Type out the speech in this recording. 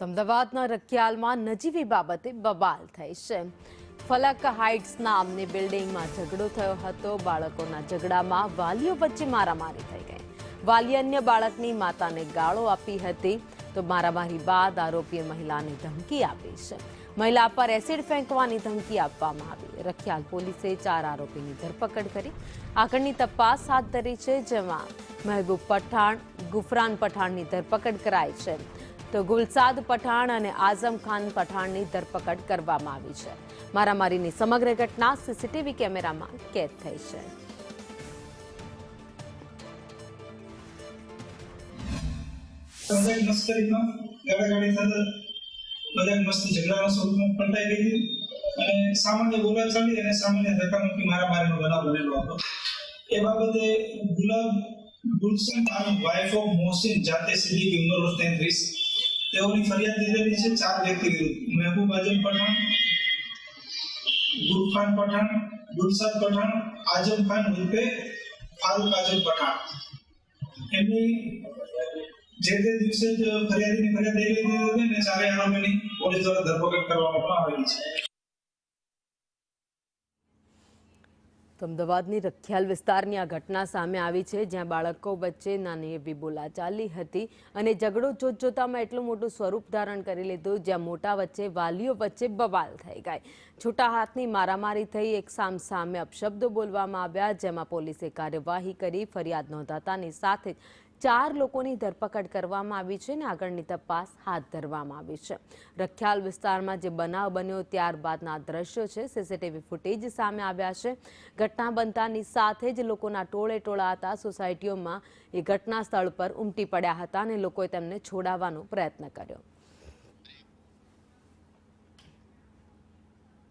અમદાવાદના રખિયાલમાં નજીવી બાબતે બબાલ થઈ છે. ફલક હાઇટ્સ નામની બિલ્ડિંગમાં ઝઘડો થયો હતો. બાળકોના ઝઘડામાં વાલીઓ વચ્ચે મારામારી થઈ ગઈ. વાલીએ અન્ય બાળકની માતાને ગાળો આપી હતી તો મારામારી બાદ આરોપીએ મહિલાને ધમકી આપી છે. મહિલા પર એસિડ ફેંકવાની ધમકી આપવામાં આવી. રખિયાલ પોલીસે 4 આરોપીની ધરપકડ કરી આગળની તપાસ હાથ ધરી છે, જેમાં મહેબૂબ પઠાણ, ગુફરાન પઠાણની ધરપકડ કરાઈ છે તો ગુલસાદ પઠાણ અને આઝમ ખાન પઠાણની ધરપકડ કરવામાં આવી છે. મારામારીની સમગ્ર ઘટના સીસીટીવી કેમેરામાં કેદ થઈ છે. મસ્તી ઝઘડાના સ્વરૂપમાં પલટાઈ ગઈ અને સામાન્ય બોલાચાલી અને સામાન્ય ધક્કામુક્કી મારામારીનો બનાવ બનેલો હતો. એ બાબતે ગુલશન અને વાઇફ ઓફ મોહસિન જાતે સિદ્દીકી ઉંમર વર્ષ 33 તેઓની ફરિયાદ દીધેલી છે 4 વ્યક્તિ વિરુદ્ધ. મહેબૂબ આઝમ પઠાણ, ગુરફાન પઠાણ, ગુલસાદ પઠાણ, આઝમ ખાન ઉર્ફે ફારૂક આઝમ પઠાણ. એમની જે તે દિવસે જ ફરિયાદીની ફરિયાદ લઈ લીધી હતી અને 4 આરોપીની પોલીસ દ્વારા ધરપકડ કરવામાં પણ આવેલી છે. તો અમદાવાદની રખિયાલ વિસ્તારની આ ઘટના સામે આવી છે, જ્યાં બાળકો વચ્ચે નાની એવી બોલાચાલી હતી અને ઝઘડો જોતજોતામાં એટલું મોટું સ્વરૂપ ધારણ કરી લીધું, જ્યાં મોટા વચ્ચે વાલીઓ વચ્ચે બવાલ થઈ ગઈ. છૂટા હાથની મારામારી થઈ, એક સામે અપશબ્દો બોલવામાં આવ્યા, જેમાં પોલીસે કાર્યવાહી કરી ફરિયાદ નોંધાતાની સાથે 4 લોકોની ધરપકડ કરવામાં આવી છે અને આગળની તપાસ હાથ ધરવામાં આવી છે. રખિયાલ વિસ્તારમાં જે બનાવ બન્યો ત્યારબાદના દ્રશ્યો છે, સીસીટીવી ફૂટેજ સામે આવ્યા છે. ઘટના બનતાની સાથે જ લોકોના ટોળે-ટોળા હતા. સોસાયટીઓમાં એ ઘટના સ્થળ પર ઉમટી પડ્યા હતા અને લોકોએ તેમને છોડાવવાનો પ્રયત્ન કર્યો.